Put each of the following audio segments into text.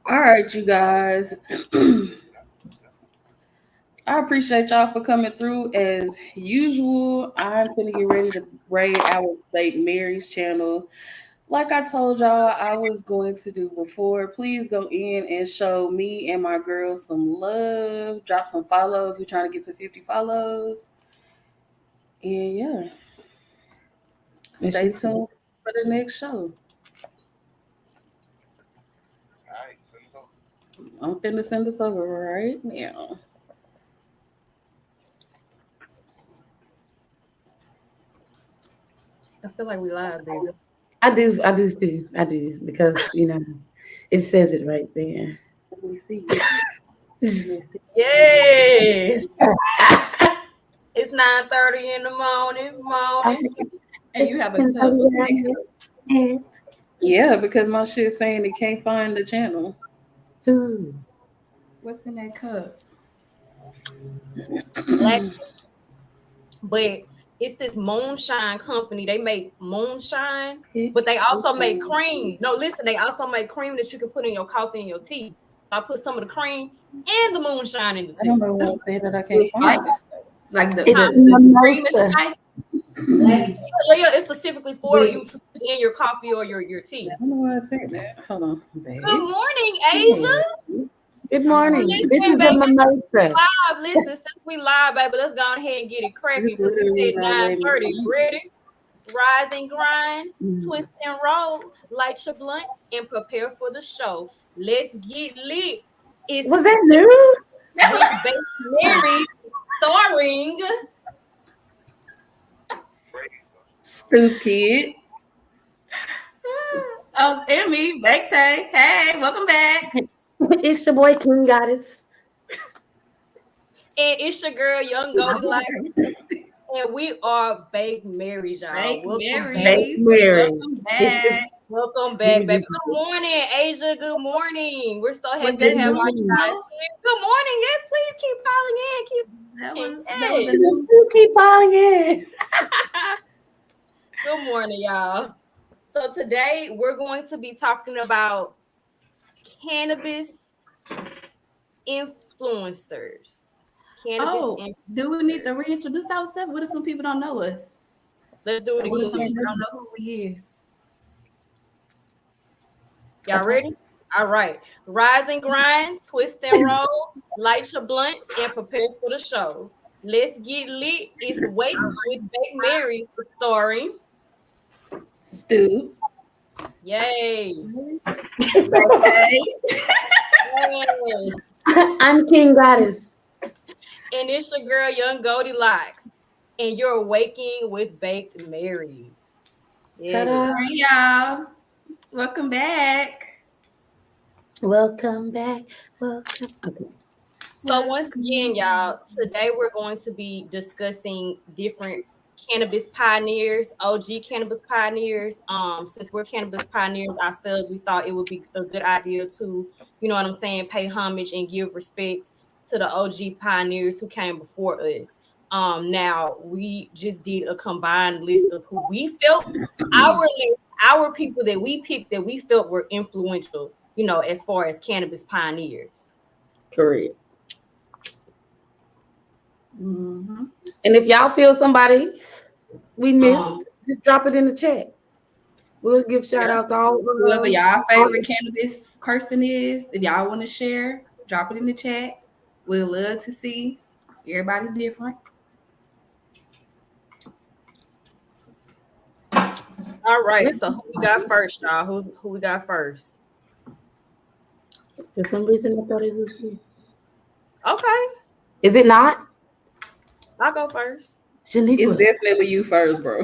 All right, you guys. I appreciate y'all for coming through as usual. I'm gonna get ready to raid our BakedMarys channel. Like I told y'all I was going to do before, please go in and show me and my girls some love. Drop some follows. We're trying to get to 50 follows. And yeah, stay tuned for the next show. I'm finna send this over right now. I feel like we live, baby. I do too. I do because it says it right there. Let me see. Yes. It's 9:30 in the morning. And you have a cup. Yeah, because my shit's saying it can't find the channel. Ooh. What's in that cup? Black tea. But it's this moonshine company. They make moonshine, but they also make cream. No, listen, they also make cream that you can put in your coffee and your tea. So I put some of the cream and the moonshine in the tea. I don't know why I said that I can't find it. Like the cream is spice. Leah, it's specifically for you to put in your coffee or your tea. I don't know why I said that. Hold on, baby. Good morning, Asia. Good morning. Listen, This is baby, the mimosa. live. Listen, since we live, baby, let's go ahead and get it cracking because we said 9:30. Ready? Rise and grind, twist and roll, light your blunts, and prepare for the show. Let's get lit. Was that new? BakedMarys starring Snoop Kid. And me, Baked. Hey, welcome back. It's your boy King Goddess. and it's your girl, Young Goldilocks. And we are BakedMarys, y'all. BakedMarys. Welcome back. Welcome back, baby. Good morning, Asia. Good morning. We're so happy to have all you guys here. Good morning. Yes, please keep calling in. That was Keep calling in. Good morning, y'all. So today we're going to be talking about cannabis influencers. Do we need to reintroduce ourselves? What if some people don't know us? Let's do it What if some again. people don't know who we is? Y'all ready? All right. Rise and grind, twist and roll, light your blunts, and prepare for the show. Let's get lit. It's Wake with BakedMarys starring Stu. Yay. I'm King Goddess. And it's your girl, Young Goldilocks. And you're waking with BakedMarys. Ta-da. Hey, y'all. Welcome back. Welcome back. Welcome. Okay. So once again, y'all, today we're going to be discussing different cannabis pioneers, OG cannabis pioneers. Since we're cannabis pioneers ourselves, we thought it would be a good idea to, you know what I'm saying, pay homage and give respects to the OG pioneers who came before us. Now we just did a combined list of who we felt our people that we picked that we felt were influential, you know, as far as cannabis pioneers. Correct. Mm-hmm. And if y'all feel somebody we missed, just drop it in the chat. We'll give shout outs to all whoever y'all favorite cannabis person is. If y'all want to share, drop it in the chat. We'd love to see. Everybody different. All right, so who we got first, y'all? Who we got first? For some reason, I thought it was you. Okay. Is it not? I'll go first. Shaniqua. It's definitely you first, bro.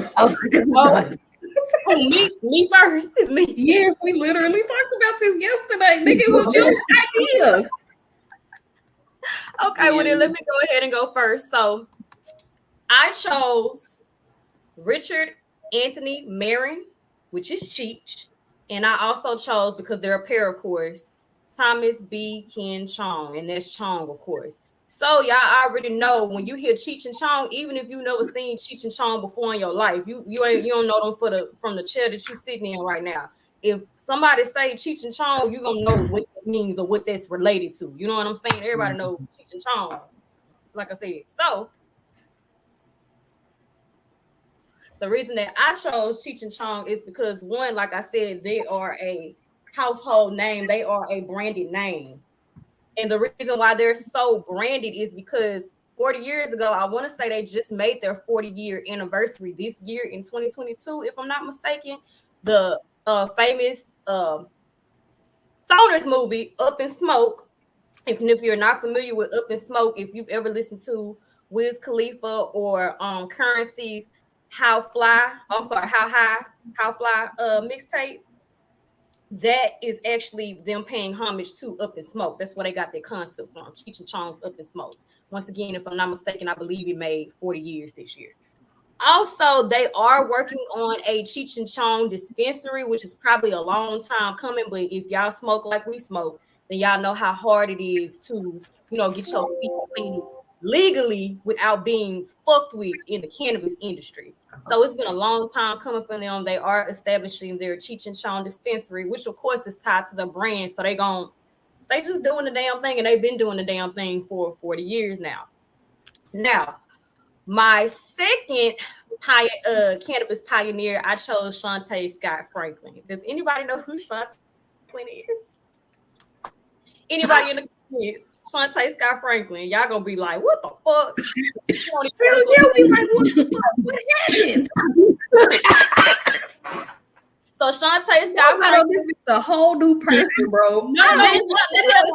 Me first. It's me. Yes, we literally talked about this yesterday. Nigga, it was your idea. Okay, well then let me go ahead and go first. So I chose Richard Anthony Marin, which is Cheech. And I also chose, because they're a pair, of course, Thomaz B. Ken Chong, and that's Chong, of course. So y'all already know when you hear Cheech and Chong, even if you never seen Cheech and Chong before in your life, you don't know them from the chair that you're sitting in right now. if somebody say Cheech and Chong, you're gonna know what that means or what that's related to. You know what I'm saying? Everybody knows Cheech and Chong, like I said. So the reason that I chose Cheech and Chong is because one, like I said, they are a household name, they are a branded name. And the reason why they're so branded is because 40 years ago, I want to say they just made their 40-year anniversary this year in 2022, if I'm not mistaken. The famous Stoners movie, Up in Smoke. If you're not familiar with Up in Smoke, if you've ever listened to Wiz Khalifa or Currency's How Fly mixtape, that is actually them paying homage to Up in Smoke. That's where they got their concept from. Cheech and Chong's Up in Smoke. Once again, if I'm not mistaken, I believe it made 40 years this year. Also, they are working on a Cheech and Chong dispensary, which is probably a long time coming. But if y'all smoke like we smoke, then y'all know how hard it is to, get your feet clean legally without being fucked with in the cannabis industry. So it's been a long time coming for them. They are establishing their Cheech and Chong dispensary, which of course is tied to the brand. So they just doing the damn thing, and they've been doing the damn thing for 40 years now. Now, my second cannabis pioneer, I chose Shante Scott Franklin. Does anybody know who Shante Franklin is? Anybody in the comments? Shante Scott Franklin. Y'all gonna be like, what the fuck? They'll be like, what the fuck? What happened? So Shante Scott Franklin is a whole new person, bro. No, it's not.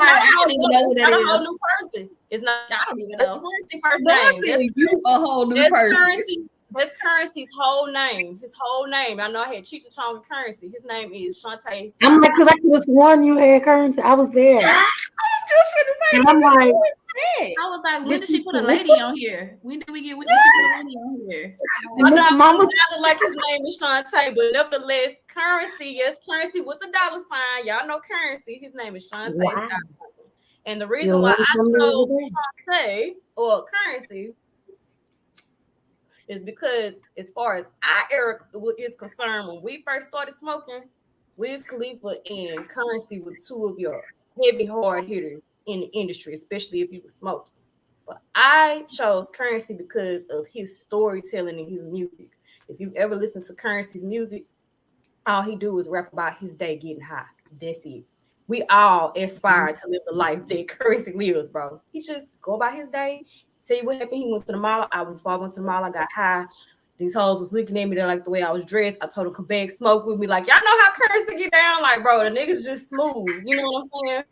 I don't even know who that is. Not a whole new person. It's not. I don't even know. Currency first name. You a whole new person. That's Currency's whole name. His whole name. I know I had Cheech and Chong and Currency. His name is Shante. I'm like, because I could have sworn you had Currency. I was there. And I'm like, I was like, when did she put a lady on here? When did she put a lady on here? Mama like his name is Shante, but nevertheless, Currency, yes, Currency with the dollar sign. Y'all know Currency. His name is Shante. Wow. And the reason why I chose Shante or Currency is because, as far as Eric is concerned, when we first started smoking, Wiz Khalifa and Currency were two of your heavy hard hitters in the industry, especially if you were smoking. But I chose Currency because of his storytelling and his music. If you've ever listened to Currency's music, all he do is rap about his day getting high. That's it. We all aspire to live the life that Currency lives, bro. He just go about his day. Tell you what happened. He went to the mall. Before I went to the mall, I got high. These hoes was looking at me. They like the way I was dressed. I told them come back, smoke with me. Like, y'all know how Currency get down? Like, bro, the nigga's just smooth. You know what I'm saying?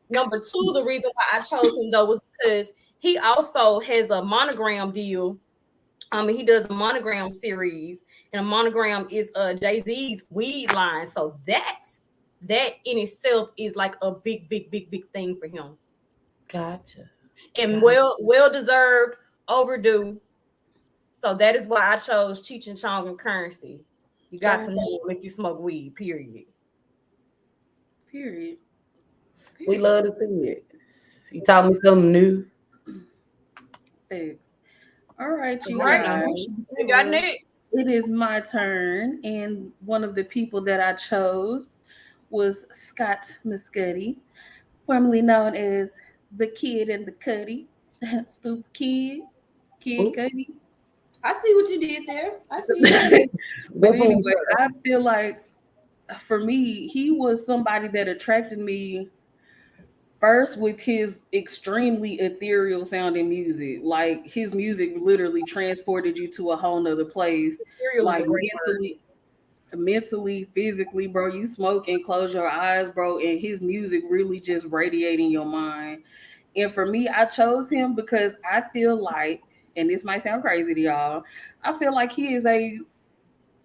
Number two, the reason why I chose him though was because he also has a monogram deal. He does a monogram series, and a monogram is Jay-Z's weed line. So that in itself is like a big thing for him. Gotcha. And well deserved, overdue. So that is why I chose Cheech and Chong and Currency. You got to know if you smoke weed, period. We love to see it. You taught me something new. Thanks. All right, you guys. You got next. It is my turn, and one of the people that I chose was Scott Mescudi, formerly known as the Kid and the Cuddy, Snoop Kid Cuddy. I see what you did there. I see. But anyway, I feel like for me, he was somebody that attracted me first with his extremely ethereal sounding music. Like his music literally transported you to a whole nother place. Like mentally, physically, bro. You smoke and close your eyes, bro, and his music really just radiating your mind. And for me, I chose him because I feel like, and this might sound crazy to y'all, I feel like he is a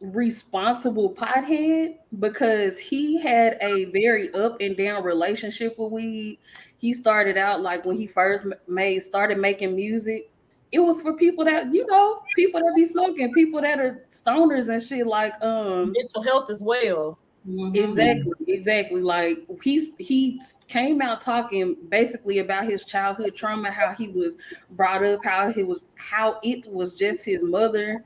responsible pothead because he had a very up and down relationship with weed. He started out like when he first started making music, it was for people that, people that be smoking, people that are stoners and shit, like mental health as well. Exactly. Like he came out talking basically about his childhood trauma, how he was brought up, how it was just his mother,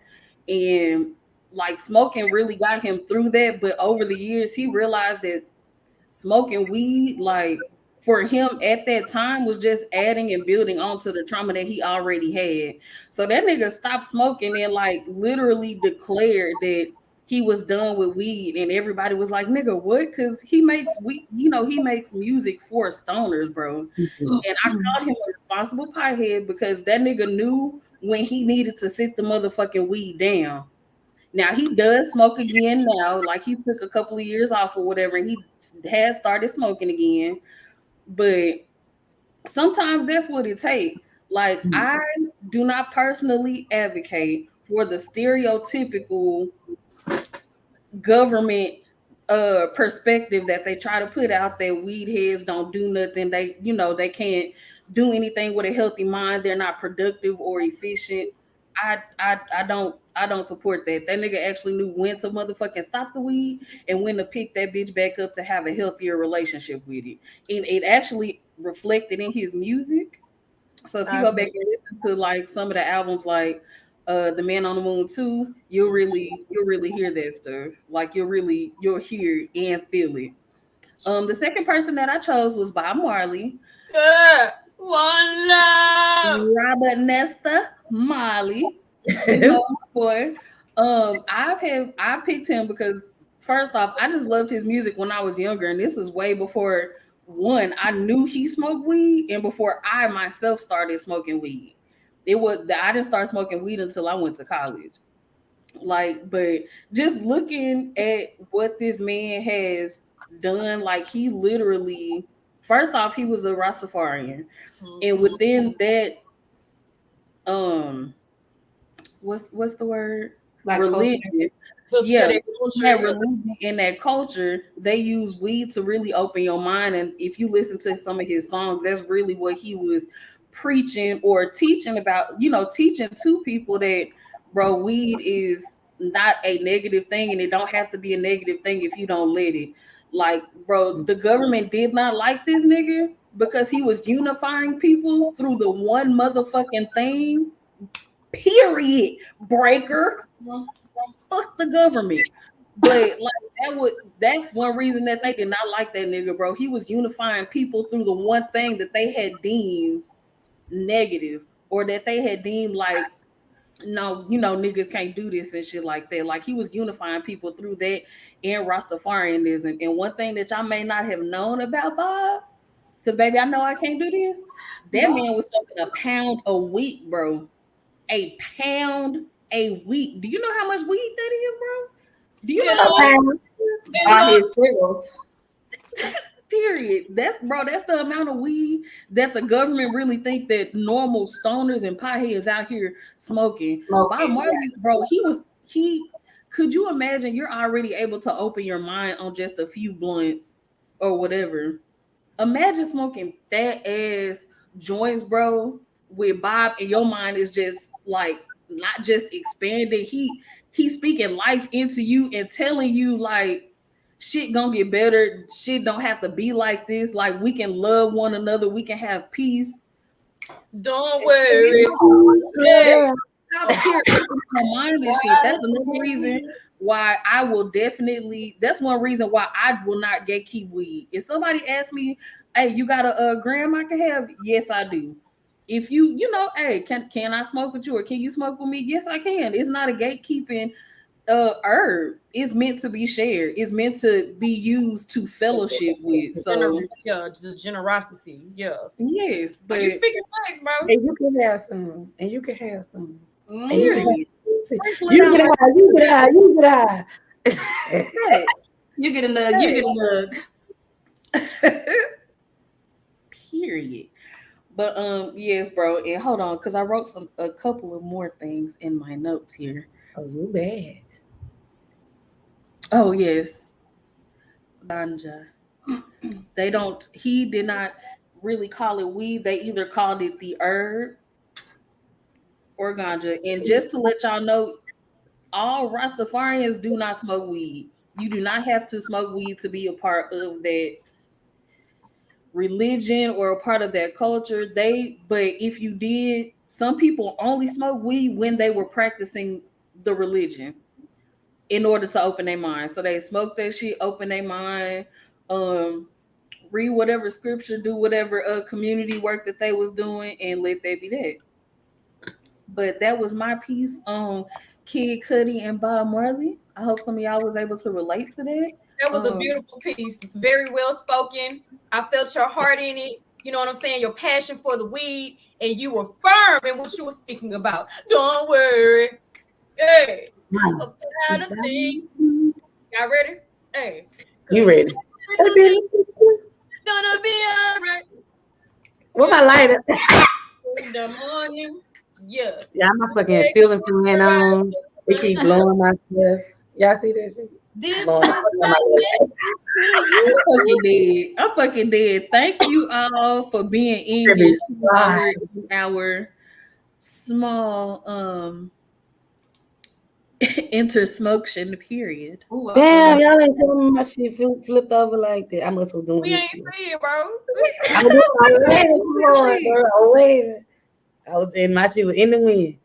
and like smoking really got him through that. But over the years, he realized that smoking weed, like for him at that time, was just adding and building onto the trauma that he already had. So that nigga stopped smoking and like literally declared that he was done with weed, and everybody was like, "Nigga, what?" Because he makes he makes music for stoners, bro. And I called him a responsible piehead because that nigga knew when he needed to sit the motherfucking weed down. Now he does smoke again now, like he took a couple of years off or whatever, and he has started smoking again. But sometimes that's what it takes. Like I do not personally advocate for the stereotypical government perspective that they try to put out that weed heads don't do nothing. They can't do anything with a healthy mind. They're not productive or efficient. I don't support that. That nigga actually knew when to motherfucking stop the weed and when to pick that bitch back up to have a healthier relationship with it. And it actually reflected in his music. So if you go back and listen to like some of the albums, like The Man on the Moon 2, you'll really hear that stuff. Like you'll hear and feel it. The second person that I chose was Bob Marley. One love. Robert Nesta Marley. You know, boy. I picked him because first off, I just loved his music when I was younger, and this is way before one, I knew he smoked weed, and before I myself started smoking weed. I didn't start smoking weed until I went to college. Like, but just looking at what this man has done, like he literally, first off, he was a Rastafarian, and within that, what's the word? Like religion. Yeah, That religion and that culture, they use weed to really open your mind. And if you listen to some of his songs, that's really what he was preaching or teaching about, teaching to people that, bro, weed is not a negative thing, and it don't have to be a negative thing if you don't let it. Like, bro, the government did not like this nigga because he was unifying people through the one motherfucking thing. Period. Breaker. Fuck the government. But like that's one reason that they did not like that nigga, bro. He was unifying people through the one thing that they had deemed negative, or that they had deemed like, no, niggas can't do this and shit like that. Like he was unifying people through that and Rastafarianism. And one thing that y'all may not have known about Bob, because baby, I know I can't do this. That man was smoking a pound a week, bro. A pound a week. Do you know how much weed that is, bro? Do you know how much by himself? Period. That's the amount of weed that the government really think that normal stoners and potheads out here smoking. Bob Marley, bro, he could you imagine you're already able to open your mind on just a few blunts or whatever. Imagine smoking fat ass joints, bro, with Bob, and your mind is just like not just expanding. He's speaking life into you and telling you like shit gonna get better. Shit don't have to be like this. Like we can love one another. We can have peace. Don't worry. Yeah. My mind and shit. That's another reason why I will definitely. That's one reason why I will not gatekeep weed. If somebody asks me, "Hey, you got a gram I can have?" Yes, I do. If hey, can I smoke with you or can you smoke with me? Yes, I can. It's not a gatekeeping herb. Is meant to be shared. It's meant to be used to fellowship with. So the generosity. Yeah. yes, but you speaking facts, bro. And you can have some. And you can have some. mm-hmm. And you can have, you get high. You get high. You get a nug. You get a nug. Period. But yes, bro. And hold on, because I wrote a couple of more things in my notes here. Oh, you bad. Oh yes, ganja. He did not really call it weed. They either called it the herb or ganja. And just to let y'all know, all Rastafarians do not smoke weed. You do not have to smoke weed to be a part of that religion or a part of that culture. But if you did, some people only smoke weed when they were practicing the religion. in order to open their mind. So they smoke that shit, open their mind, read whatever scripture, do whatever community work that they was doing, and let that be that. But that was my piece on Kid Cudi and Bob Marley. I hope some of y'all was able to relate to that. That was a beautiful piece. Very well spoken. I felt your heart in it. You know what I'm saying? Your passion for the weed, and you were firm in what you were speaking about. Don't worry. Hey, about a thing. Y'all ready? Hey. You ready? It's gonna be all right. Where my lighter? In the morning. Yeah. Yeah, my fucking ceiling fan on. It keep blowing my stuff. Y'all see that shit? This Blowing I'm fucking dead. Thank you all for being in here 2 hours in our small Intersmokssion period. Ooh, damn, y'all ain't telling me my shit flipped over like that. I must was doing we this ain't shit. see it, bro. I was waving. I was in my shit was in the wind.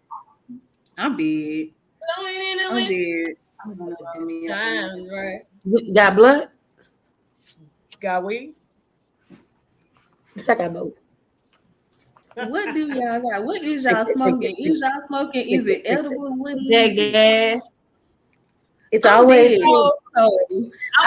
I'm dead. I'm dead. Time, right? Got blood? Got weed? I got both. What do y'all got? What is y'all smoking? Is y'all smoking? Is it edibles? What is that gas? It's always I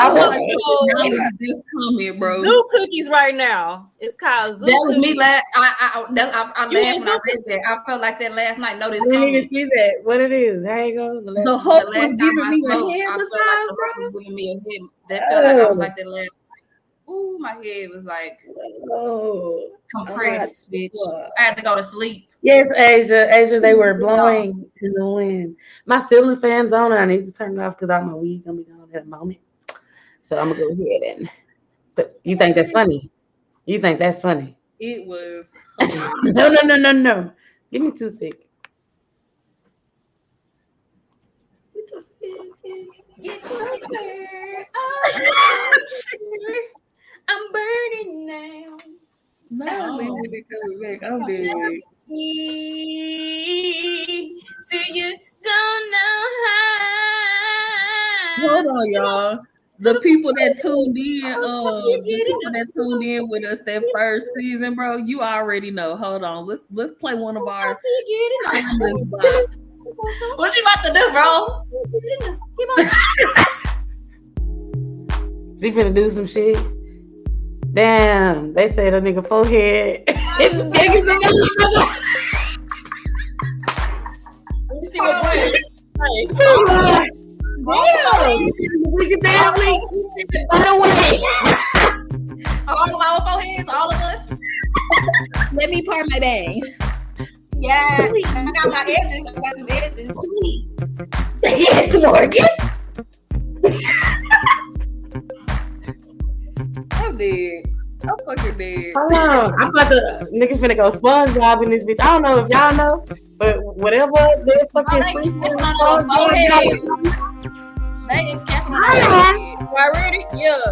was this comment, bro. Zoo cookies right now. It's called Zoo That was cookies. me last. I laughed when I read that. I felt like that last night. Notice I didn't even see that. What it is? There you go. The hope was giving me a head massage, bro. Giving me a head. That felt like I was like that last night. Ooh, my head was like compressed, bitch. I had to go to sleep. Yes, Asia, they were blowing in the wind. My ceiling fan's on, and I need to turn it off because all my weed gonna be gone at a moment. So I'm gonna go ahead and. But you think that's funny? You think that's funny? It was. No. Give me 2 seconds. Get closer. I'm burning now. No, baby, coming back. I'm dead. See, you don't know how. Hold on, y'all. The people that tuned in, with us that first season, bro, you already know. Hold on, let's play one of our. What you about to do, bro? She finna do some shit. Damn, they said a nigga forehead. It's as big as a motherfucker. Let me see what Brian We can damn leak. By the way. All of our foreheads, all of us. Let me part my bang. Yeah, I got my edges. I got some edges. Yes, Morgan. I'm dead. I'm fucking dead. Hold on. I'm about to nigga finna go SpongeBob in this bitch. I don't know if y'all know, but whatever they're fucking They is capping on. Y'all ready? Yeah.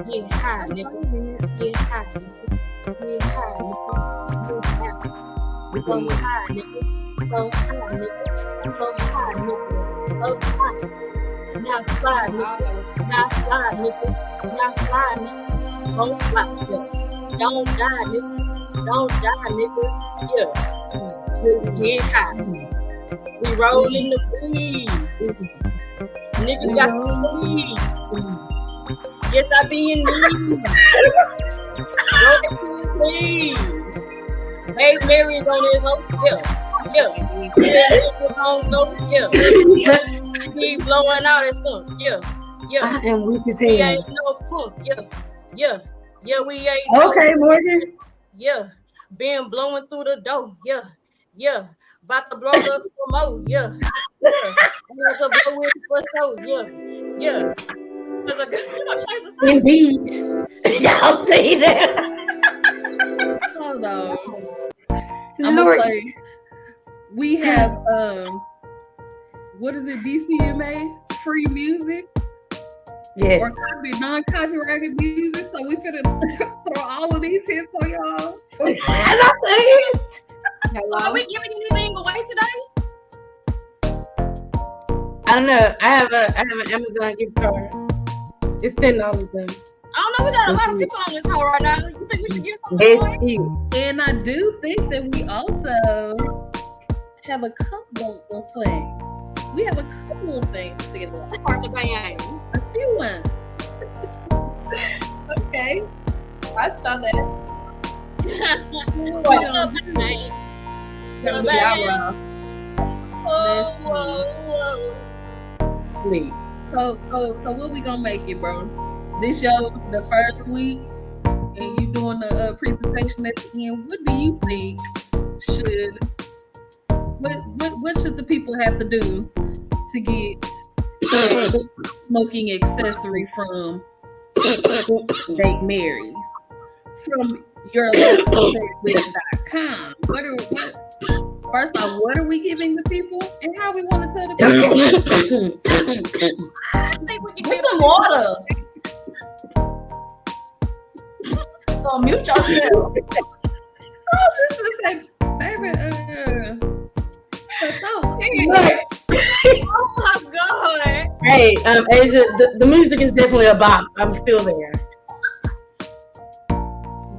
Get high, nigga. Get high, nigga. Get high, nigga. Get high. Go high, nigga. Go high, nigga. Go high, nigga. Go high. Now fly, nigga. Now fly, nigga. Now fly, nigga. Don't fly, nigga. Don't die, nigga. Don't die, nigga. Yeah. Get high. We rolling the weed. Niggas got some weed. Yes, I be in need. Please. BakedMarys on his hotel. Yeah. Keep blowing out his stuff. Yeah. I am weak as hell. We ain't no punk. Yeah, we ain't okay, no. Morgan. Yeah. Been blowing through the door. Yeah. About to blow up some more. Yeah. About to blow it for sure. Yeah. Indeed. Y'all say that. Hold on. I'm gonna play. We have what is it? DCMA free music. Yes. Or non-copyrighted music. So we could throw all of these hits on y'all. Are we giving anything away today? I don't know. I have an Amazon gift card. It's $10 though. I don't know. We got a lot of people on this hoe right now. You think we should get some? It's cute. And I do think that we also have a couple of things. We have a couple of things to get along. Part the bang. A few ones. Okay. I saw that. The bang. Gonna be our wrong. Whoa. Please. So what we gonna make it, bro? This the first week, and you doing the presentation at the end. What do you think what should the people have to do to get smoking accessory from BakedMarys? From your local.com. First off, what are we giving the people, and how we want to tell the people? I think we can Get get some water. So mute yourself. Oh, just to say, baby, Oh my god. Hey, Asia, the music is definitely a bop. I'm still there.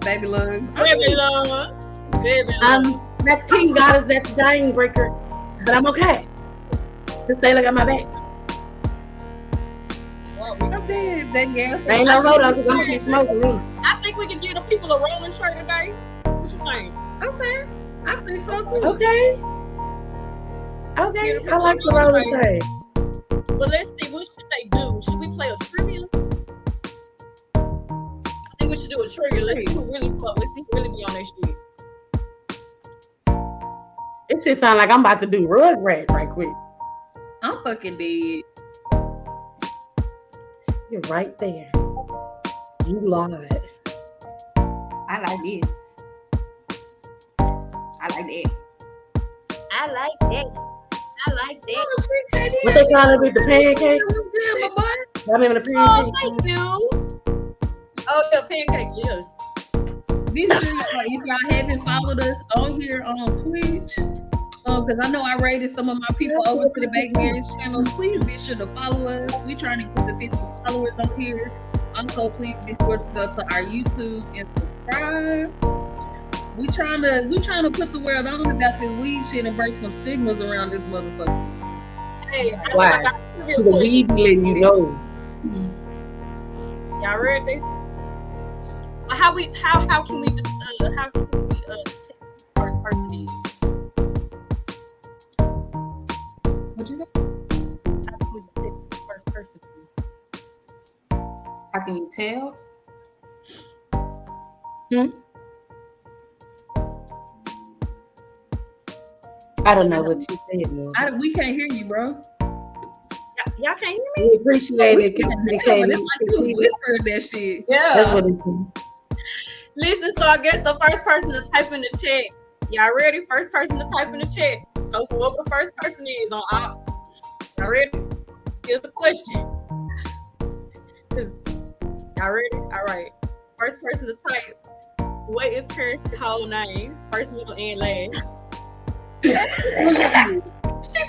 baby lungs. Baby love. Baby love. That's King Goddess, that's Dying Breaker, but I'm okay. Just say look at my back. I'm dead. That gas. Ain't no hold on, because I'm keep smoking me. I think we can give the people a rolling tray today. What you think? Okay, I think so too. Okay. Okay, I like the roller tray. But let's see, what should they do? Should we play a trivia? I think we should do a trivia. Let's see who really smoke. Let's see who really be on that shit. It shit sound like I'm about to do Rugrat right quick. I'm fucking dead. You're right there. You lied. I like this. I like that. I like that. I like that. Oh, shit, Katie. What they call it with the pancake? What's good, my boy? I mean the Oh, pancake. thank you. Oh, yeah, pancake, yes. Be sure if y'all haven't followed us on here on Twitch, because I know I rated some of my people over to the BakedMarys channel. Please be sure to follow us. We trying to get the 50 followers on here. Also, please be sure to go to our YouTube and subscribe. We trying to put the world on about this weed shit and break some stigmas around this motherfucker. Hey, Why? The weed be letting you know. Y'all ready? How can we text the first person is? What you say? How can we text the first person is? How can you tell? I don't know what you said, man. We can't hear you, bro. Y'all can't hear me? We appreciate it. But it's like you was whispering that shit. Yeah. That's what it's saying. Listen, so I guess the first person to type in the chat. Y'all ready? First person to type in the chat. So whoever the first person is on all. Y'all ready? Here's the question. Y'all ready? All right. First person to type. What is Kirsty's whole name? First, middle, and last. She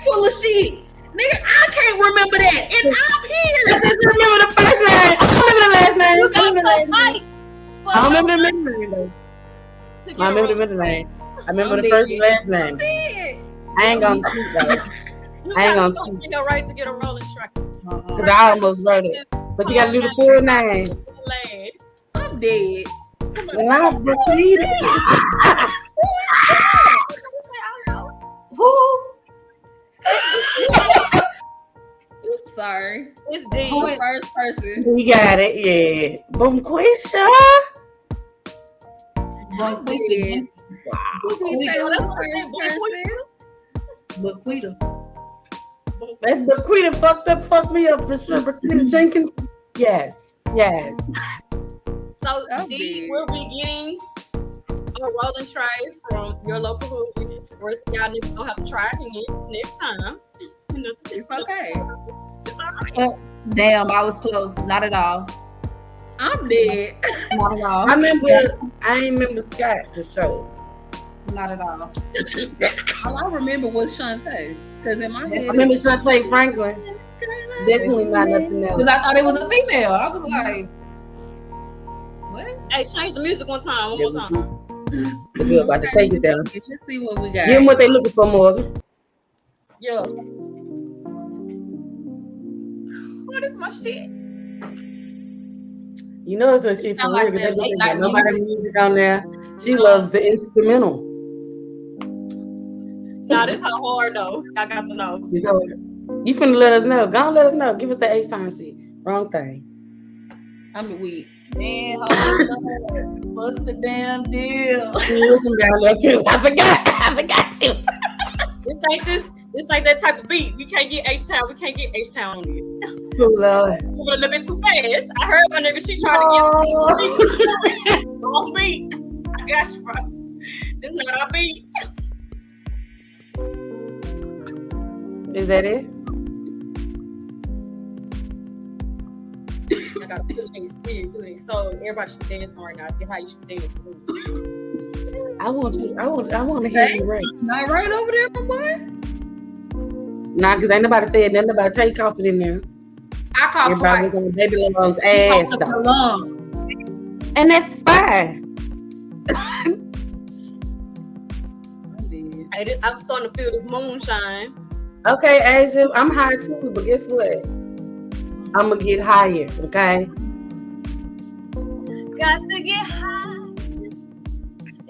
full of shit. Nigga, I can't remember that. And I'm here. I just remember the first name. I don't remember the last name. You got to fight. I don't remember the middle name though. I remember the middle name. I remember the first and last name. I ain't gonna cheat though. I ain't gonna cheat. You got right to get a rolling track. Cause I almost wrote it. But you gotta do the full name. Last. I'm dead. Not defeated. Who? Oops, sorry. It's D. Who is first person? We got it, yeah. Boom Quisha. Bonquisha. Bonquita. That's Bequita fucked me up for sure. Bequita Jenkins. Yes. So Oh, D dear. will be getting a rolling tray from your local hood. Y'all niggas gonna have to try it again next time. It's okay. It's all right. Damn, I was close. Not at all. I'm dead. Not at all. I ain't remember Scott the show. Not at all. All I remember was Shante. Because in my I head, remember Shante Franklin. Definitely not nothing Because else. I thought it was a female. I was like, what? Hey, change the music one time. One more time. The girl about to take it down. Let's see what we got. Give them what they looking for, Morgan. Yeah. What is my shit? You know it's a shit for Sound real. like that late night Nobody music on there. She loves the instrumental. Nah, this how hard though. I got to know. You finna let us know. Go on, let us know. Give us the H-time shit. Wrong thing. I'm weak. Man, hold on. What's the damn deal? Listen down there too. I forgot you. It's like that type of beat. We can't get H-Town. We can't get H-Town on this. Oh, Lord. Moving a little bit too fast. I heard my nigga. She trying to get wrong beat. I got you, bro. This is not our beat. Is that it? I gotta put it in spirit, put it in soul. Everybody should be dancing right now. Get how you should dance. I want to hear you right. Not right over there, my boy. Nah, because ain't nobody said nothing about take off it in there. I called Everybody twice. was on Baby Long's ass Up though. her lung. And that's fine. I'm starting to feel this moonshine. Okay, Asia, I'm high too, but guess what? I'm gonna get higher, okay? Got to get high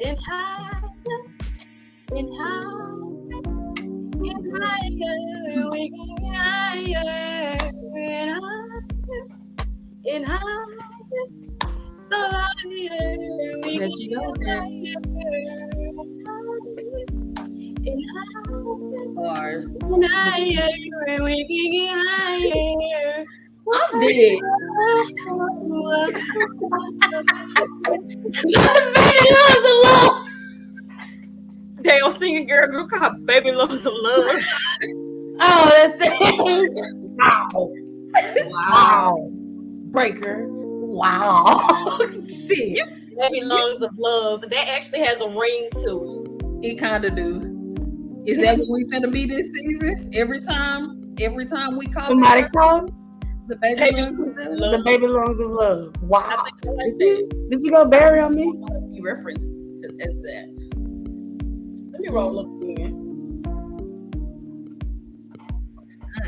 and higher and higher and higher. We get higher and higher and higher. So higher. We There she get goes there. Bars. Higher and we can get higher. I'm dead. They don't sing a girl group called Baby Loves of Love. Oh, that's it. Wow. Breaker. Wow. Shit. Baby Lungs of Love. That actually has a ring to It kind of do. Is that what we finna be this season? Every time we call Somebody it call the baby Baby lungs of love? the Baby Lungs of Love. I Wow. think I like that. Did you go Barry on me? You referenced to as that. Let me roll up again.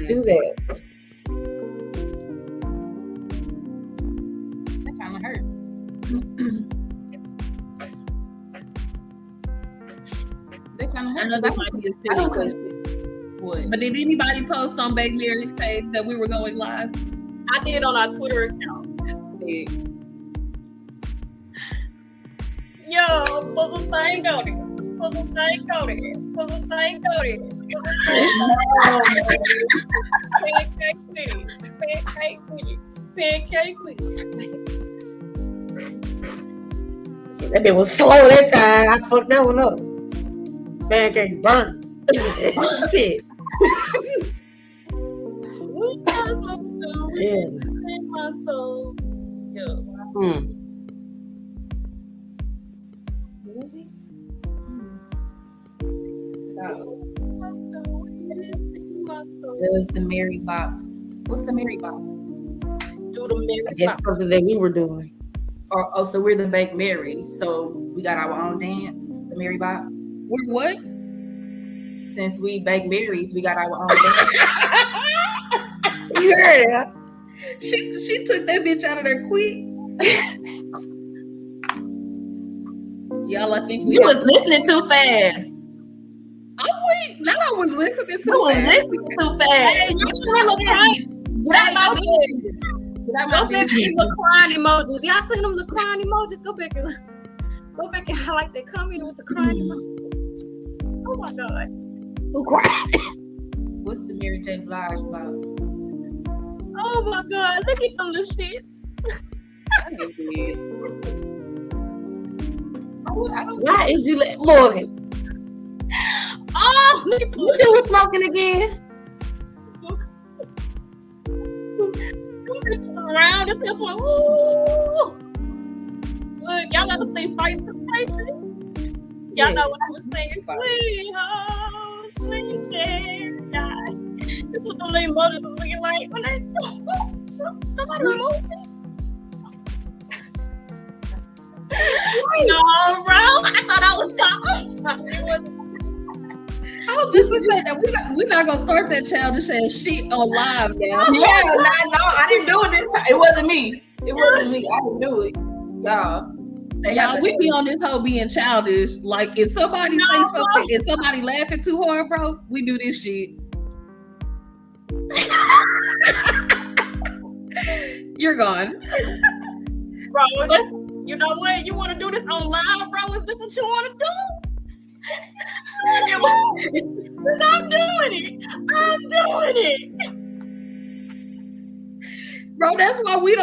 Do that. That kind of hurt. That kind of I hurt. know this might be a I silly don't question, What? but did anybody post on BakedMarys page that we were going live? I did on our Twitter account. Yo, put the thing on it. Put the thing on it. Put the thing on it. Put the thing on it. Pancake with it. Pancake with it. Pancake with it. That bit was slow that time. I fucked that one up. Pancakes burnt. Shit. Yeah. In my soul. Yo. Does the Mary Bop? What's a Mary Bop? Do the Mary I guess something that we were doing. So we're the BakedMarys. So we got our own dance, the Mary Bop. We're what? Since we BakedMarys, we got our own dance. You heard it. She took that bitch out of there quick. Y'all, I think You was listening too fast. Now I was listening to You was that. listening too fast. Hey, you look crying. Get out my business. Get out my Go back business. and look crying emojis. Y'all seen them look crying emojis? Go back and highlight that comment with the crying emoji. Oh my god. Who cried? What's the Mary J. Blige about? Oh my god. Look at them little shits. Why is you Morgan? Oh, look at You two was smoking again? around this one. Ooh. Look, y'all ever see Fight Temptation? Y'all know what I was saying. Sweet home, sweet cherry. This was the little emojis was looking like when they somebody removed me. No, bro. I thought I was gone. I was just gonna say that we're not gonna start that childish ass shit on live now. Yeah, no, I didn't do it this time. It wasn't me. It wasn't me. I didn't do it. Y'all. Y'all, we be on this whole being childish. Like if somebody say something, if somebody laughing too hard, bro, we do this shit. You're gone. Bro, you know what? You want to do this on live, bro? Is this what you want to do? I'm doing it. I'm doing it. Bro, that's why we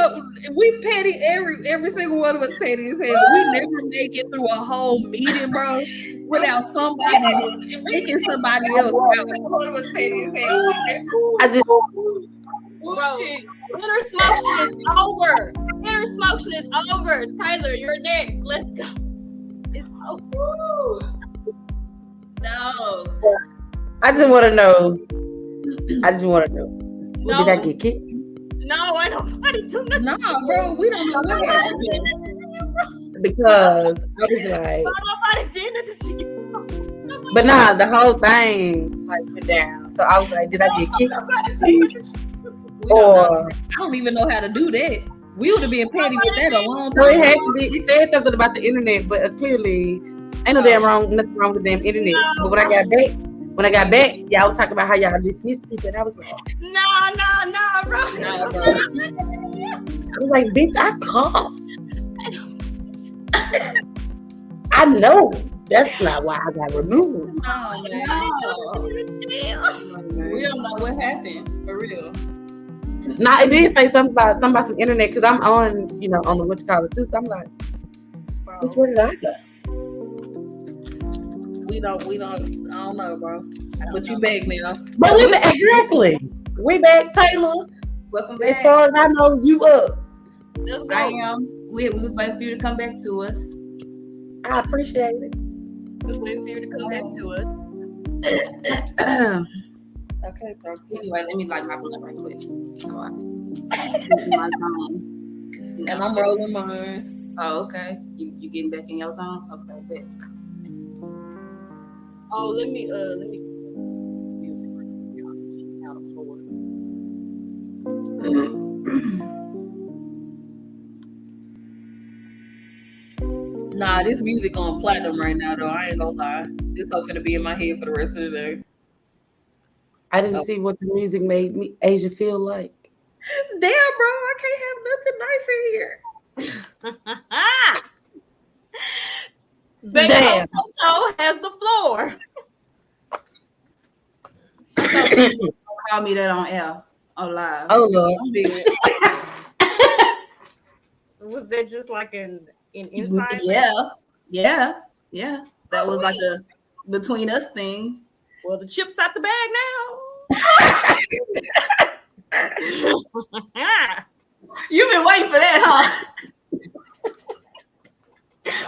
petty, every single one of us petty as hell. We never make it through a whole meeting, bro, without somebody making somebody else out. One of us petty as hell. I just Bro, Intersmokssion is over. Intersmokssion is over. Tyler, you're next. Let's go. It's over. No. I just want to know. No. Did I get kicked? No, I don't want to do nothing. Nah, bro, we don't know what happened. Because I was like, Nobody did nothing to you. but nah, the whole thing like went down. So I was like, did I get kicked? Or I don't even know how to do that. We would have been petty with that a long so it time. had to be. It said something about the internet, but clearly ain't nothing wrong with the damn internet. But when I got back, y'all was talking about how y'all dismissed people, and I was like, No, bro. Nah, bro. I was like, bitch, I coughed. I know that's not why I got removed. Oh, man. We don't know what happened. For real. Nah, it did say something about some internet because I'm on, on the what you call it too. So I'm like, bitch, where did I go? We don't, I don't know, bro. But you back now. But we back, exactly. We back, Taylor. Welcome As back. far as I know, you up. Let's go. I am. We was waiting for you to come back to us. I appreciate it. Just waiting for you to come back to us. Okay, bro. Anyway, let me light my blunt right quick. And I'm rolling mine. Oh, okay. You getting back in your zone? Okay, bet. Oh, let me Nah, this music on platinum right now, though. I ain't gonna lie. This whole finna be in my head for the rest of the day. I didn't see what the music made me Asia feel like. Damn, bro, I can't have nothing nice in here. Damn. Has the floor. Call me that on air, on live. Oh Lord. Was that just like an inside? Yeah. That was like a between us thing. Well, the chips out the bag now. You've been waiting for that, huh?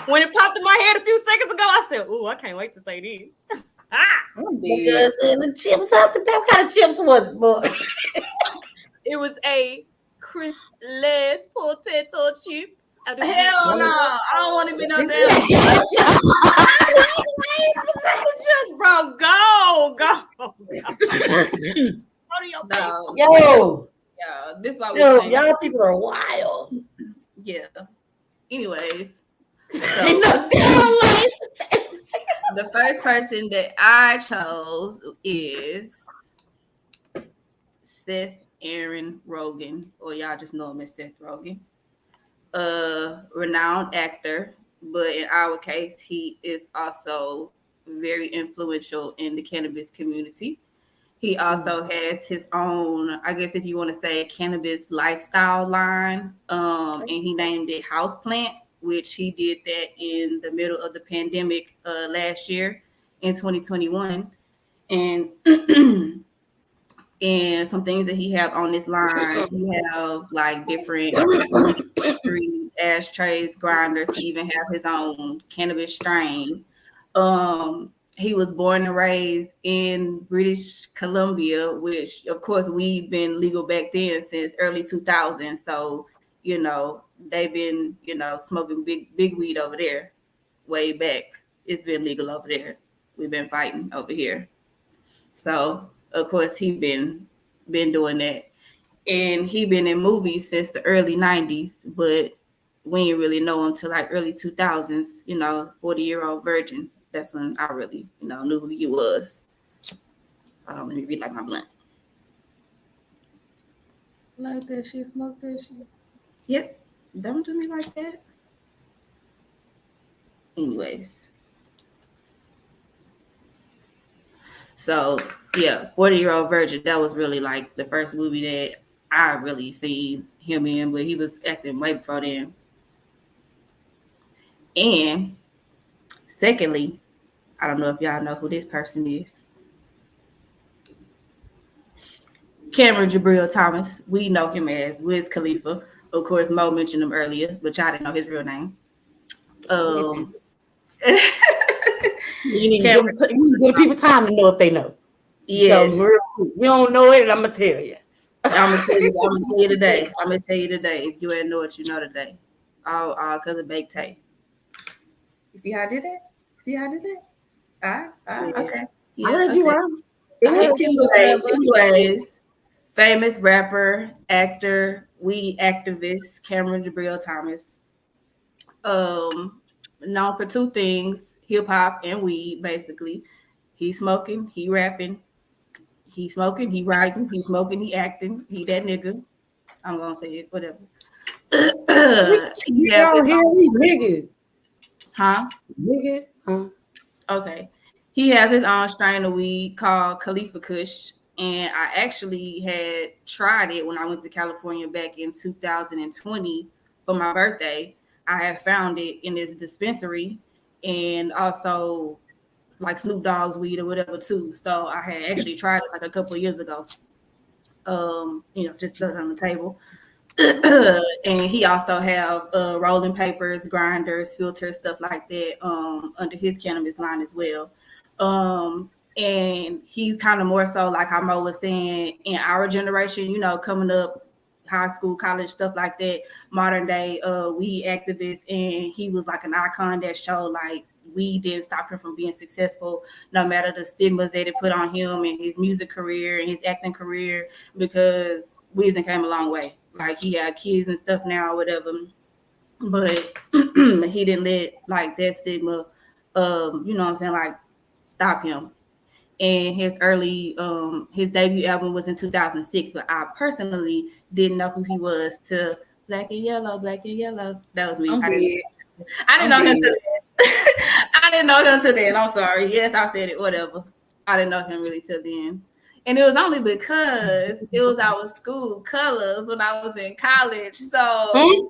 When it popped in my head a few seconds ago, I said, "Ooh, I can't wait to say this." The chips out the bag. What kind of chips was it, boy? It was a crispless potato chip. Hell no, I don't want to be no damn. Bro, go. No. Yo, Yeah, this is why we yo, can't. y'all people are wild. Yeah. Anyways, Ain't so no damn way. the first person that I chose is Seth Aaron Rogan, or y'all just know him as Seth Rogan. Renowned actor, but in our case, he is also very influential in the cannabis community. He also has his own, I guess if you want to say, cannabis lifestyle line, and he named it Houseplant, which he did that in the middle of the pandemic last year in 2021. And and some things that he have on this line, he have like different ashtrays, grinders. He even have his own cannabis strain. he was born and raised in British Columbia, which of course we've been legal back then since early 2000. So, you know, they've been, you know, smoking big weed over there way back. It's been legal over there. We've been fighting over here. So of course he been doing that. And he been in movies since the early 90s, but we didn't really know him until like early 2000s, you know, 40-year-old virgin. That's when I really, you know, knew who he was. Let me read like my blunt. Like that shit, smoke that shit. Yep. Don't do me like that. Anyways. So, yeah, 40-year-old virgin. That was really like the first movie that I really seen him in, but he was acting way before then. And secondly, I don't know if y'all know who this person is. Cameron Jibril Thomaz. We know him as Wiz Khalifa. Of course, Mo mentioned him earlier, but y'all didn't know his real name. You need to give people time to know if they know. Yes. So, we don't know it, and I'm gonna tell you. I'm gonna tell you today. I'm gonna tell you today. If you ain't know what you know today, all because of baked tape. You see how I did it? See how I did it? Okay. Yeah, I heard you wrong. It was cute. Anyways, famous rapper, actor, weed activist, Cameron Jibril Thomaz. Known for two things: hip hop and weed. Basically, he smoking, he rapping, he smoking, he writing, he smoking, he acting. He that nigga. I'm gonna say it. Whatever. You don't hear these niggas. Huh? Nigga? Huh? Okay. He has his own strain of weed called Khalifa Kush. And I actually had tried it when I went to California back in 2020 for my birthday. I had found it in this dispensary and also like Snoop Dogg's weed or whatever too. So I had actually tried it like a couple of years ago. You know, just put it on the table. And he also have rolling papers, grinders, filters, stuff like that under his cannabis line as well. And he's kind of more so like how Mo was saying in our generation, you know, coming up high school, college, stuff like that, modern day weed activist. And he was like an icon that showed like we didn't stop him from being successful, no matter the stigmas that it put on him and his music career and his acting career, because Weezy came a long way. Like he got kids and stuff now or whatever, but he didn't let like that stigma, you know what I'm saying, like stop him. And his early, his debut album was in 2006, but I personally didn't know who he was till Black and Yellow, Black and Yellow. That was me. I didn't know him till then. I didn't know him till then. I'm sorry. Yes, I said it. Whatever. I didn't know him really till then. And it was only because it was our school colors when I was in college. So,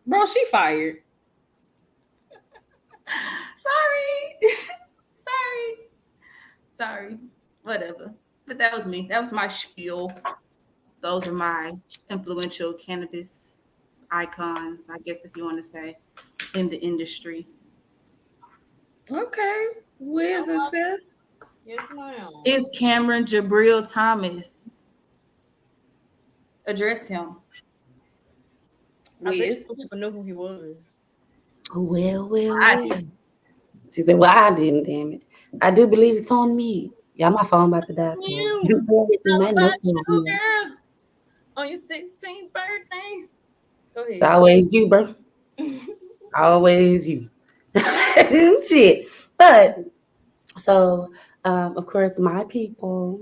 bro, she fired. Sorry. Whatever. But that was me. That was my spiel. Those are my influential cannabis icons, I guess, if you want to say, in the industry. Okay. Where's it, Seth? Yes, ma'am. It's Cameron Jibril Thomaz. Address him. I bet some people knew who he was. Well. She said, well, I didn't, damn it. I do believe it's on me. Y'all, my phone about to die. So. On your 16th birthday. Go ahead. It's always you, bro. Always you. Shit. But, so, of course, my people.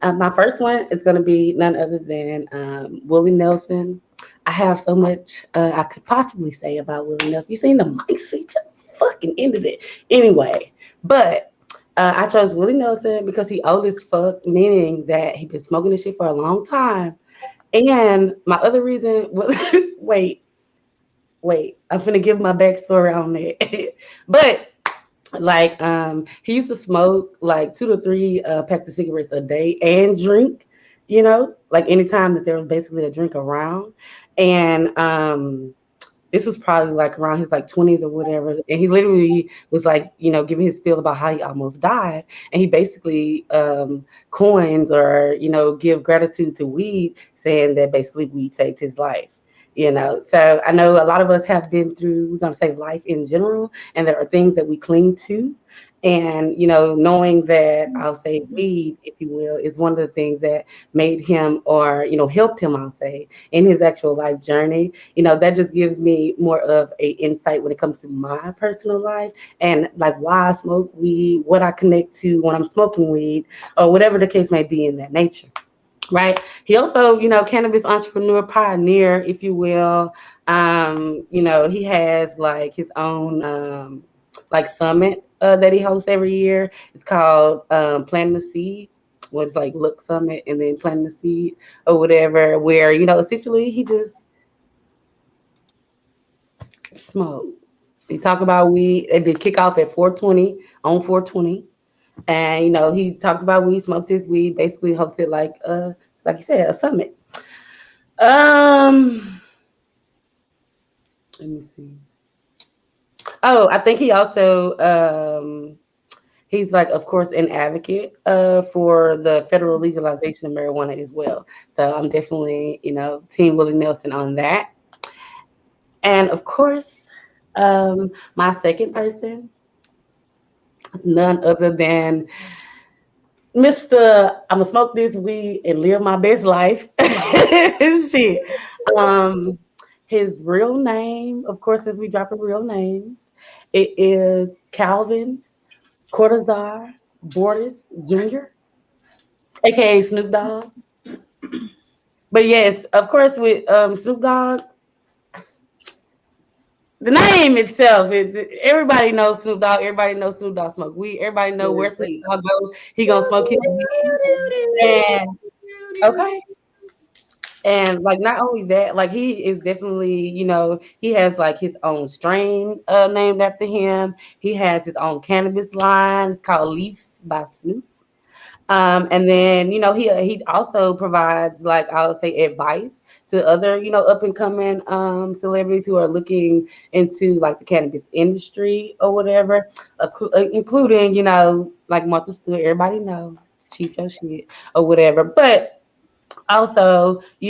My first one is going to be none other than Willie Nelson. I have so much I could possibly say about Willie Nelson. You seen the mic switch? Fucking ended it. Anyway, but I chose Willie Nelson because he old as fuck, meaning that he been smoking this shit for a long time. And my other reason was, wait, I'm finna give my backstory on that. But like he used to smoke like 2 to 3 packs of cigarettes a day and drink, you know, like anytime that there was basically a drink around. And this was probably like around his like 20s or whatever. And he literally was like, giving his feel about how he almost died. And he basically coins or, give gratitude to weed, saying that basically weed saved his life. So I know a lot of us have been through, we're going to say life in general, and there are things that we cling to. And, knowing that I'll say weed, if you will, is one of the things that made him or, helped him, I'll say, in his actual life journey, that just gives me more of a insight when it comes to my personal life and like why I smoke weed, what I connect to when I'm smoking weed, or whatever the case may be in that nature. Right. He also, cannabis entrepreneur pioneer, if you will. He has like his own like summit that he hosts every year. It's called Planting the Seed. Was like Look Summit and then Planting the Seed or whatever, where essentially he just smoke. He talk about weed. They did kick off at 420 on 420. And he talks about weed, smokes his weed, basically hosted like you said, a summit. Let me see. Oh, I think he also he's like, of course, an advocate for the federal legalization of marijuana as well. So I'm definitely, Team Willie Nelson on that. And of course, my second person, none other than Mr. I'm gonna smoke this weed and live my best life. Shit. His real name, of course, as we drop a real names, it is Calvin Cortazar Broadus Jr., aka Snoop Dogg. But yes, of course, with Snoop Dogg, the name itself is everybody knows Snoop Dogg. Everybody knows Snoop Dogg smoke weed. Everybody know where Snoop Dogg goes. He gonna smoke his weed. And okay. And like not only that, like he is definitely, he has like his own strain named after him. He has his own cannabis line. It's called Leafs by Snoop. And then, he also provides like I would say advice to other, up and coming celebrities who are looking into like the cannabis industry or whatever, including, like Martha Stewart, everybody knows Chief your shit or whatever. But also, he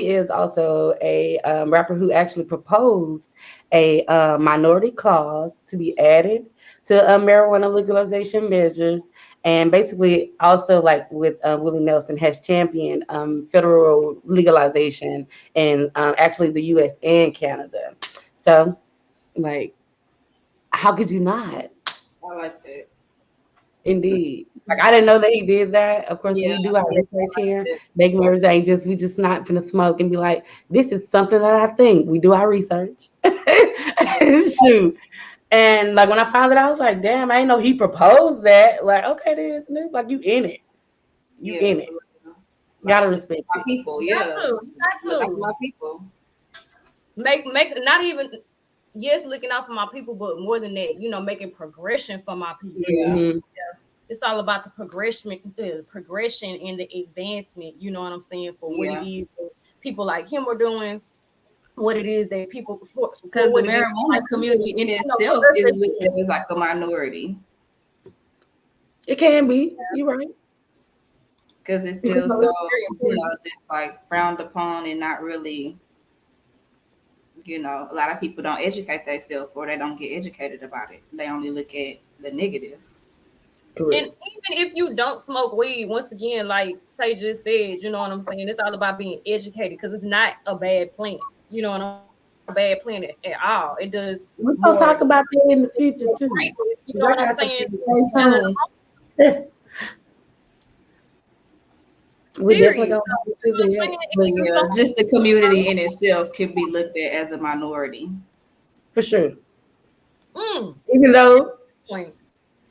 is also a rapper who actually proposed a minority clause to be added to marijuana legalization measures, and basically also like with Willie Nelson has championed federal legalization in actually the U.S. and Canada. So, like, how could you not? I like that. Indeed. Like I didn't know that he did that. Of course, Yeah, we do our research here. BakedMarys ain't just we just not finna smoke and be like, this is something that I think. We do our research. Shoot. And like when I found it, I was like, damn, I didn't know he proposed that. Like, okay, then Snoop, like you in it. You yeah. in it. Gotta respect My it. people, yeah. Got Look out for to. my people. Make not even yes, looking out for my people, but more than that, making progression for my people. Yeah. Mm-hmm. It's all about the progression and the advancement. You know what I'm saying? For what it is that people like him are doing, what it is that people because the marijuana community in itself is looked at as like a minority. It can be. You're right. Because it's still so just like frowned upon and not really. A lot of people don't educate themselves or they don't get educated about it. They only look at the negative. Correct. And even if you don't smoke weed, once again, like Tay just said, you know what I'm saying? It's all about being educated because it's not a bad plant. You know what I'm a bad plant at all. It does. We're gonna talk about that in the future too. You know what I'm saying? We definitely gonna but just the community in itself can be looked at as a minority. For sure. Even though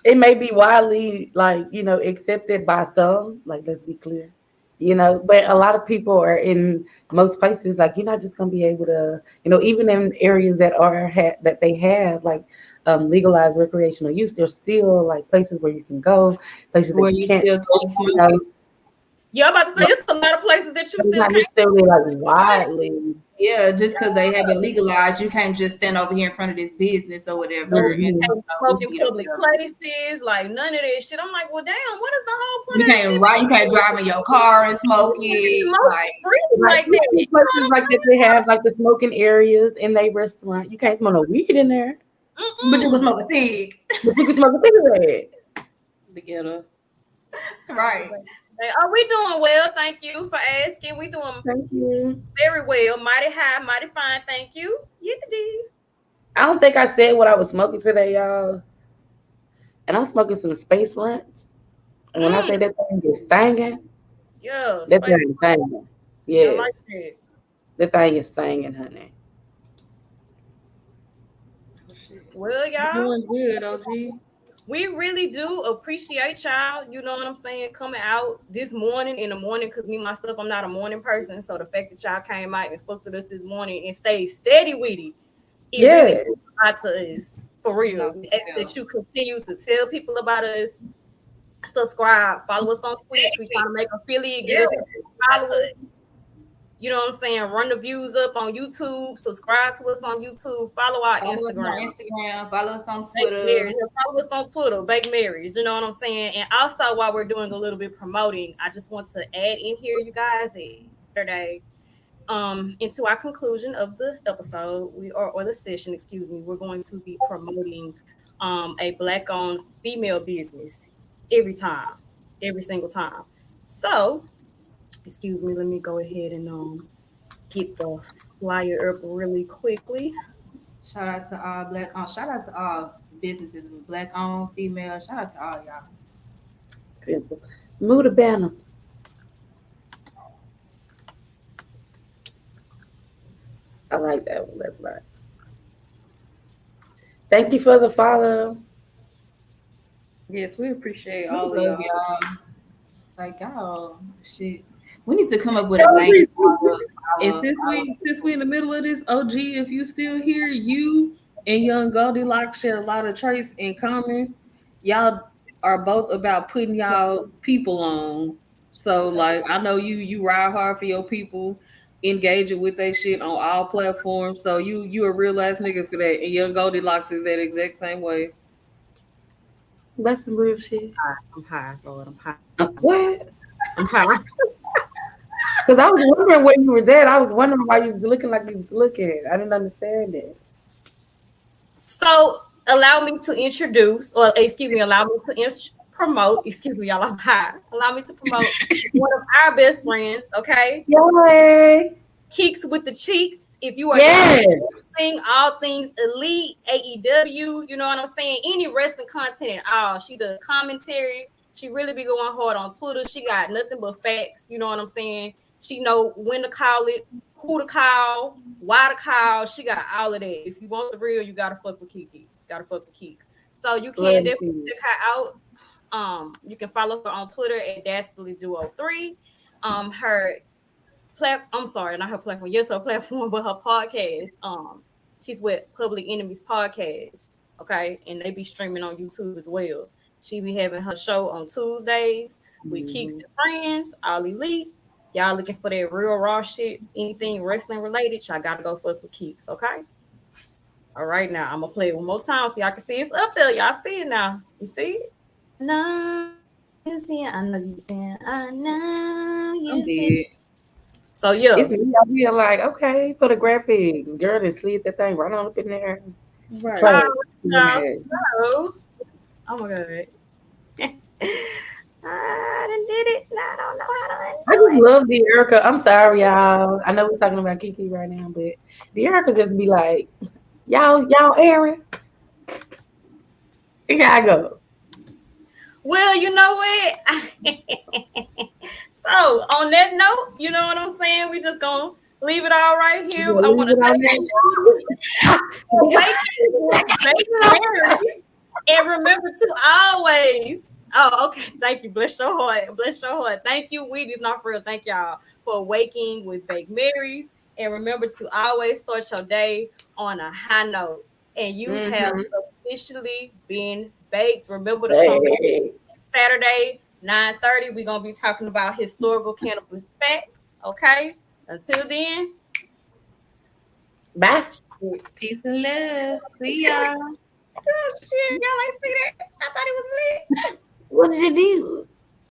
it may be widely accepted by some, like let's be clear. But a lot of people are in most places, like you're not just gonna be able to, even in areas that that they have like legalized recreational use, there's still like places where you can go, places where you can't. Yeah, I'm about to say it's a lot of places that you still not can't. necessarily like widely Yeah, just because they have it legalized, you can't just stand over here in front of this business or whatever and smoke in public places, like none of that shit. I'm like, well, damn, what is the whole point you of this can't shit? ride, you can't drive in your car and smoke it. Like, Like that. Places like that, they have like the smoking areas in their restaurant. You can't smoke no weed in there, but you can smoke a cig. but you can smoke a cigarette. The ghetto. Right. Oh, we doing well. Thank you for asking. We doing Thank you. very well. Mighty high, mighty fine. Thank you. I don't think I said what I was smoking today, y'all. And I'm smoking some space rinse. And when I say that thing is stinging, Yeah, that thing is stinging. Yes. I like that. That thing is stinging, honey. Well, y'all. Doing good, OG. We really do appreciate y'all, you know what I'm saying, coming out this morning in the morning, because me, myself, I'm not a morning person. So the fact that y'all came out and fucked with us this morning and stayed steady with it, really means a lot to us, for real. That you continue to tell people about us, subscribe, follow us on Twitch. We trying to make affiliate, get us followers. You know what I'm saying? Run the views up on YouTube. Subscribe to us on YouTube. Follow our Instagram. Follow us on Twitter. Follow us on Twitter, BakedMarys. You know what I'm saying? And also, while we're doing a little bit promoting, I just want to add in here, you guys, that Saturday, into our conclusion of the episode, or the session, excuse me, we're going to be promoting a Black-owned female business every single time. So, excuse me, let me go ahead and get the flyer up really quickly. Shout out to all Black-owned. Shout out to all businesses with Black-owned, female. Shout out to all y'all. Simple. Move the banner. I like that one. That's right. Thank you for the follow. Yes, we appreciate all We of love y'all. Like, y'all, shit. We need to come up with a name. And since we in the middle of this, OG, if you still here, you and Young Goldilocks share a lot of traits in common. Y'all are both about putting y'all people on. So like I know you ride hard for your people, engaging with that shit on all platforms. So you a real ass nigga for that. And Young Goldilocks is that exact same way. That's some real shit. I'm high, Lord. I'm high. What? I'm high. Because I was wondering where you were at. I was wondering why you was looking like you was looking. I didn't understand it. So allow me to introduce, or excuse me, allow me to promote. Excuse me, y'all. I'm high. Allow me to promote one of our best friends. Okay. Yay! Keeks with the Cheeks. If you are all things elite, AEW, you know what I'm saying? Any wrestling content at all. She does commentary. She really be going hard on Twitter. She got nothing but facts. You know what I'm saying? She know when to call it, who to call, why to call. She got all of that. If you want the real, you gotta fuck with Kiki. Gotta fuck with Keeks. So you can definitely check her out. You can follow her on Twitter at DastardlyDuo3. Her I'm sorry, not her platform. Yes, her platform, but her podcast. She's with Public Enemies Podcast. Okay, and they be streaming on YouTube as well. She be having her show on Tuesdays with Keeks and Friends, all elite. Y'all looking for that real raw shit, anything wrestling related, y'all gotta go fuck with Keeks, okay? All right, now I'm gonna play it one more time so y'all can see it's up there. Y'all see it now. You see it? No, you see it. I know you see it. I know you see it. So yeah, it's me. I'll be like, okay, for the graphics, girl, and slid that thing right on up in there. Right. Oh my god. I done did it. I don't know how to undo I just it. love the Erica. I'm sorry, y'all. I know we're talking about Kiki right now, but the Erica just be like, y'all Aaron. Here I go. Well, you know what? So on that note, you know what I'm saying? We just gonna leave it all right here. I want to thank you. And remember to always. Oh, okay. Thank you. Bless your heart. Bless your heart. Thank you, weedies, not for real. Thank y'all for waking with BakedMarys. And remember to always start your day on a high note. And you have officially been baked. Remember to come back Saturday, 9:30. We're gonna be talking about historical cannabis facts. Okay. Until then, Bye. Peace and love. See y'all. Oh, shit, y'all ain't see that? I thought it was lit. What did you do?